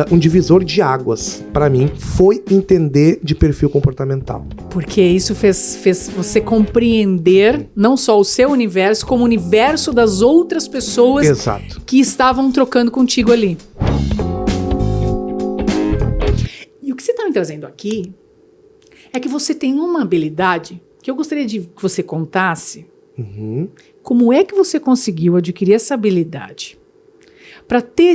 um divisor de águas, para mim, foi entender de perfil comportamental. Porque isso fez você compreender não só o seu universo, como o universo das outras pessoas Exato. que estavam trocando contigo ali. E o que você está me trazendo aqui é que você tem uma habilidade que eu gostaria de que você contasse. Uhum. Como é que você conseguiu adquirir essa habilidade? Para ter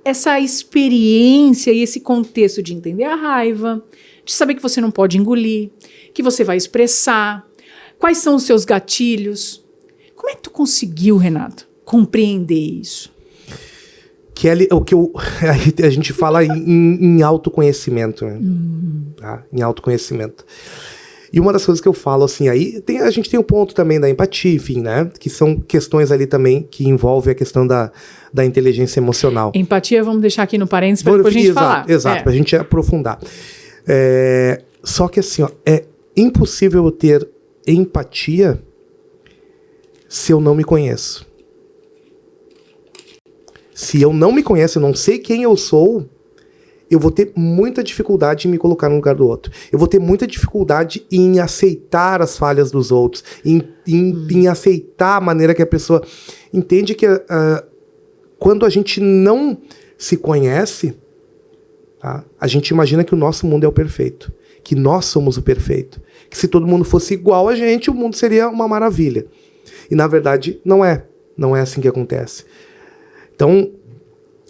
essa experiência e esse contexto de entender a raiva, de saber que você não pode engolir, que você vai expressar, quais são os seus gatilhos. Como é que tu conseguiu, Renato, compreender isso? A gente fala em autoconhecimento, né? Tá? Em autoconhecimento. E uma das coisas que eu falo, assim, a gente tem um ponto também da empatia, enfim, né? Que são questões ali também que envolvem a questão da inteligência emocional. Empatia, vamos deixar aqui no parênteses para depois a gente falar. Exato, pra gente aprofundar. Só que assim, é impossível eu ter empatia se eu não me conheço. Se eu não me conheço, eu não sei quem eu sou, eu vou ter muita dificuldade em me colocar no lugar do outro. Eu vou ter muita dificuldade em aceitar as falhas dos outros, em aceitar a maneira que a pessoa entende que quando a gente não se conhece, tá, a gente imagina que o nosso mundo é o perfeito, que nós somos o perfeito, que se todo mundo fosse igual a gente, o mundo seria uma maravilha. E na verdade não é assim que acontece. Então,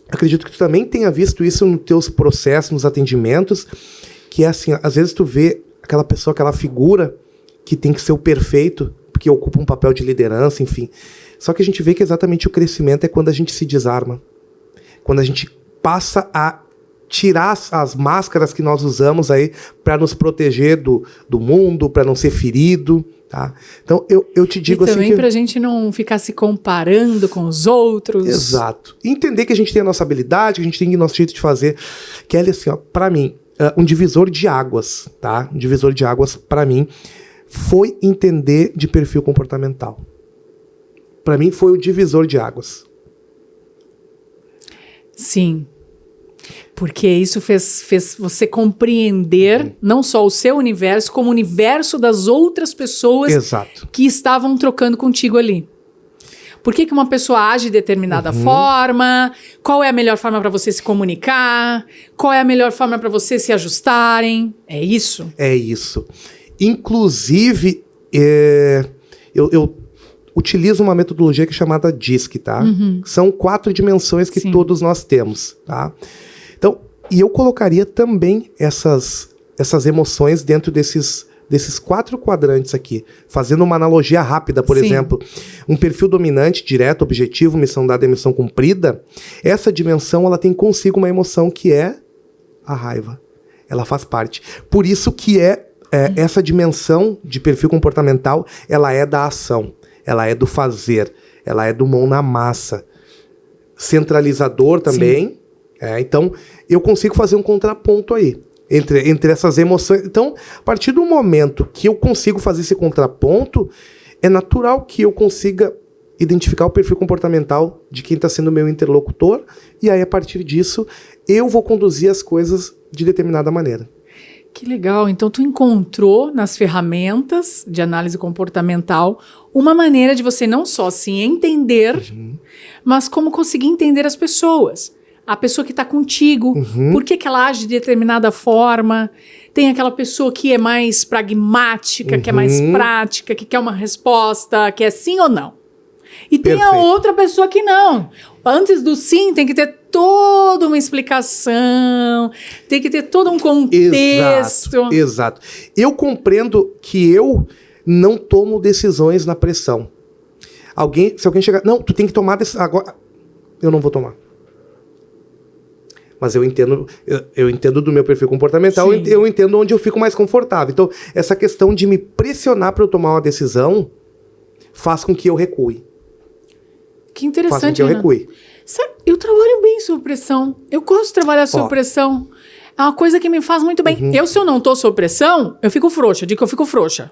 acredito que tu também tenha visto isso nos teus processos, nos atendimentos, que é assim, às vezes tu vê aquela pessoa, aquela figura que tem que ser o perfeito, porque ocupa um papel de liderança, enfim. Só que a gente vê que exatamente o crescimento é quando a gente se desarma. Quando a gente passa a tirar as máscaras que nós usamos aí para nos proteger do mundo, para não ser ferido. Tá? Então, eu te digo assim. E também para a gente não ficar se comparando com os outros. Exato. Entender que a gente tem a nossa habilidade, que a gente tem o nosso jeito de fazer. Que é assim, ó, para mim, um divisor de águas, tá? Um divisor de águas, para mim, foi entender de perfil comportamental. Para mim, foi o divisor de águas. Sim. Porque isso fez você compreender não só o seu universo, como o universo das outras pessoas Exato. que estavam trocando contigo ali. Por que uma pessoa age de determinada forma? Qual é a melhor forma para você se comunicar? Qual é a melhor forma para vocês se ajustarem? É isso? É isso. Inclusive, eu utilizo uma metodologia que é chamada DISC, tá? São 4 dimensões que todos nós temos, tá? Então, e eu colocaria também essas emoções dentro desses 4 quadrantes aqui, fazendo uma analogia rápida, por exemplo, um perfil dominante, direto, objetivo, missão dada e missão cumprida, essa dimensão ela tem consigo uma emoção que é a raiva. Ela faz parte. Por isso que essa dimensão de perfil comportamental, ela é da ação, ela é do fazer, ela é do mão na massa. Centralizador também. Então, eu consigo fazer um contraponto aí, entre essas emoções. Então, a partir do momento que eu consigo fazer esse contraponto, é natural que eu consiga identificar o perfil comportamental de quem está sendo meu interlocutor, e aí, a partir disso, eu vou conduzir as coisas de determinada maneira. Que legal. Então, tu encontrou nas ferramentas de análise comportamental uma maneira de você não só se entender, mas como conseguir entender as pessoas. A pessoa que está contigo, por que ela age de determinada forma. Tem aquela pessoa que é mais pragmática, que é mais prática, que quer uma resposta, que é sim ou não. E tem a outra pessoa que não. Antes do sim, tem que ter toda uma explicação, tem que ter todo um contexto. Exato. Eu compreendo que eu não tomo decisões na pressão. Se alguém chegar... Não, tu tem que tomar decisão agora. Eu não vou tomar. Mas eu entendo do meu perfil comportamental, eu entendo onde eu fico mais confortável. Então, essa questão de me pressionar para eu tomar uma decisão faz com que eu recue. Que interessante, faz com que eu recue. Eu trabalho bem sob pressão. Eu gosto de trabalhar sob pressão. É uma coisa que me faz muito bem. Se eu não tô sob pressão, eu fico frouxa. Digo que eu fico frouxa.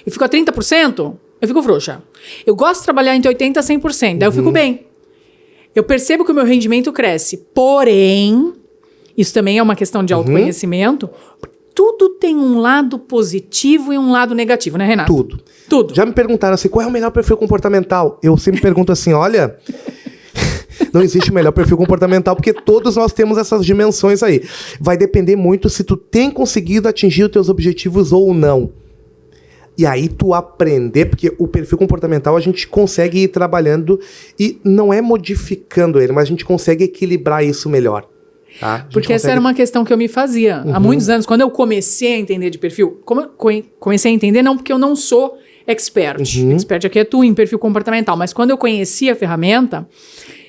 Eu fico a 30%, eu fico frouxa. Eu gosto de trabalhar entre 80% a 100%, daí eu fico bem. eu percebo que o meu rendimento cresce. Porém, isso também é uma questão de autoconhecimento. Tudo tem um lado positivo e um lado negativo, né, Renato? Tudo. Já me perguntaram assim, qual é o melhor perfil comportamental? Eu sempre pergunto assim, olha, não existe o melhor perfil comportamental, porque todos nós temos essas dimensões aí. Vai depender muito se tu tem conseguido atingir os teus objetivos ou não. E aí tu aprender, porque o perfil comportamental a gente consegue ir trabalhando e não é modificando ele, mas a gente consegue equilibrar isso melhor. Tá? Porque essa era uma questão que eu me fazia há muitos anos. Quando eu comecei a entender de perfil, comecei a entender não porque eu não sou expert. Expert aqui é tu em perfil comportamental. Mas quando eu conheci a ferramenta,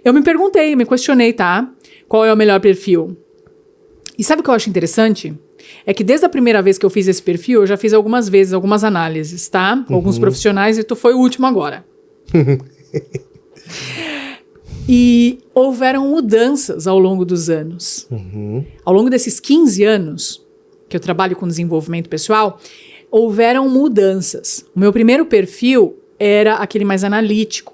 eu me perguntei, me questionei, tá? Qual é o melhor perfil? E sabe o que eu acho interessante? É que desde a primeira vez que eu fiz esse perfil, eu já fiz algumas vezes, algumas análises, tá? Alguns profissionais e tu foi o último agora. E houveram mudanças ao longo dos anos. Ao longo desses 15 anos que eu trabalho com desenvolvimento pessoal, houveram mudanças. O meu primeiro perfil era aquele mais analítico.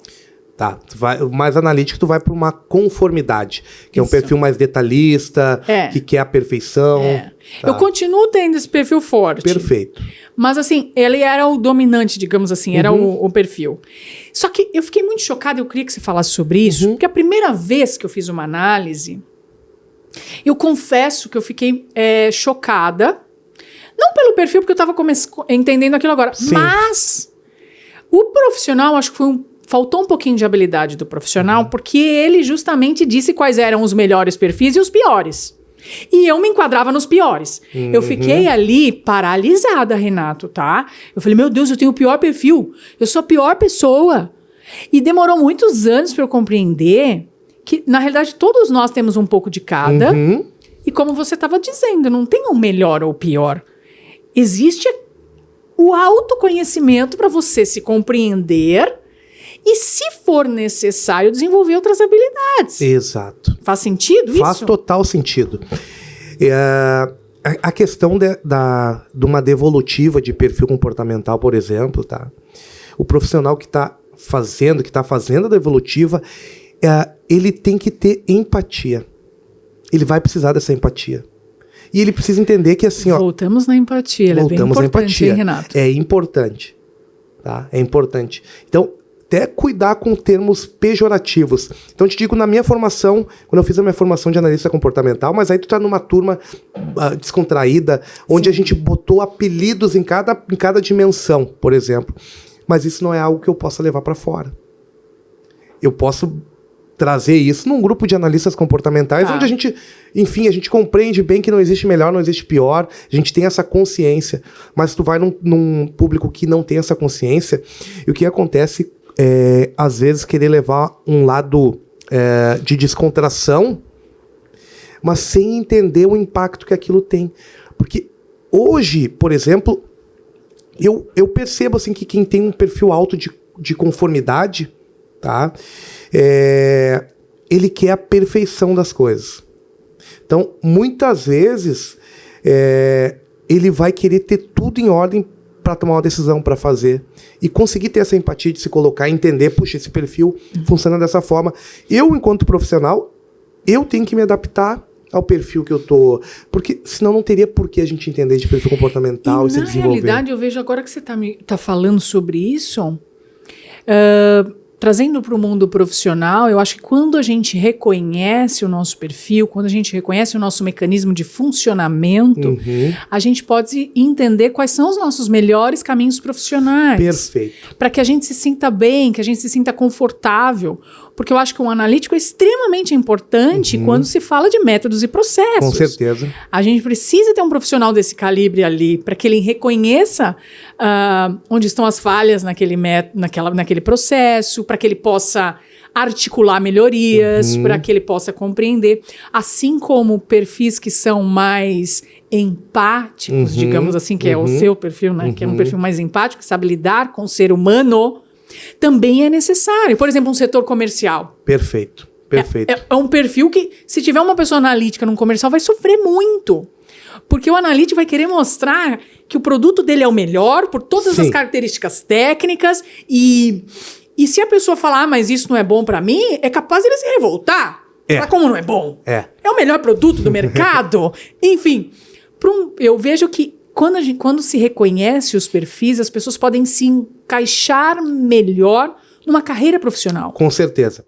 Tá, o mais analítico tu vai para uma conformidade, que é um perfil mais detalhista, que quer a perfeição. Tá. Eu continuo tendo esse perfil forte. Perfeito. Mas assim, ele era o dominante, digamos assim, era o perfil. Só que eu fiquei muito chocada, eu queria que você falasse sobre isso, porque a primeira vez que eu fiz uma análise, eu confesso que eu fiquei chocada, não pelo perfil, porque eu estava entendendo aquilo agora, mas o profissional, acho que faltou um pouquinho de habilidade do profissional, porque ele justamente disse quais eram os melhores perfis e os piores. E eu me enquadrava nos piores. Eu fiquei ali paralisada, Renato, tá? Eu falei, meu Deus, eu tenho o pior perfil. Eu sou a pior pessoa. E demorou muitos anos para eu compreender que, na realidade, todos nós temos um pouco de cada. E como você estava dizendo, não tem o melhor ou o pior. Existe o autoconhecimento para você se compreender e, se for necessário, desenvolver outras habilidades. Exato. Faz sentido isso? Faz total sentido. A questão de uma devolutiva de perfil comportamental, por exemplo, tá? O profissional que está fazendo a devolutiva, ele tem que ter empatia. Ele vai precisar dessa empatia. E ele precisa entender que assim... Voltamos na empatia. Ela é bem importante, hein, Renato? É importante. Tá? É importante. Então, até cuidar com termos pejorativos. Então, eu te digo, na minha formação, quando eu fiz a minha formação de analista comportamental, mas aí tu tá numa turma descontraída, onde a gente botou apelidos em cada dimensão, por exemplo. Mas isso não é algo que eu possa levar para fora. Eu posso trazer isso num grupo de analistas comportamentais, onde a gente, enfim, a gente compreende bem que não existe melhor, não existe pior, a gente tem essa consciência. Mas tu vai num público que não tem essa consciência, e o que acontece às vezes, querer levar um lado de descontração, mas sem entender o impacto que aquilo tem. Porque hoje, por exemplo, eu percebo assim, que quem tem um perfil alto de conformidade, tá? Ele quer a perfeição das coisas. Então, muitas vezes, ele vai querer ter tudo em ordem para tomar uma decisão, para fazer. E conseguir ter essa empatia de se colocar e entender, puxa, esse perfil funciona dessa forma. Eu, enquanto profissional, eu tenho que me adaptar ao perfil que eu tô. Porque senão não teria por que a gente entender de perfil comportamental e se desenvolver. Na realidade, eu vejo agora que você tá falando sobre isso, trazendo para o mundo profissional, eu acho que quando a gente reconhece o nosso perfil, quando a gente reconhece o nosso mecanismo de funcionamento, a gente pode entender quais são os nossos melhores caminhos profissionais. Perfeito. Para que a gente se sinta bem, que a gente se sinta confortável. Porque eu acho que um analítico é extremamente importante quando se fala de métodos e processos. Com certeza. A gente precisa ter um profissional desse calibre ali, para que ele reconheça onde estão as falhas naquele processo, para que ele possa articular melhorias, para que ele possa compreender. Assim como perfis que são mais empáticos, digamos assim, que é o seu perfil, né? Que é um perfil mais empático, que sabe lidar com o ser humano, também é necessário. Por exemplo, um setor comercial. Perfeito. É um perfil que, se tiver uma pessoa analítica num comercial, vai sofrer muito. Porque o analítico vai querer mostrar que o produto dele é o melhor por todas as características técnicas e E se a pessoa falar, mas isso não é bom pra mim, é capaz de ele se revoltar. Falar como não é bom? É o melhor produto do mercado? Enfim, eu vejo que quando se reconhece os perfis, as pessoas podem se encaixar melhor numa carreira profissional. Com certeza.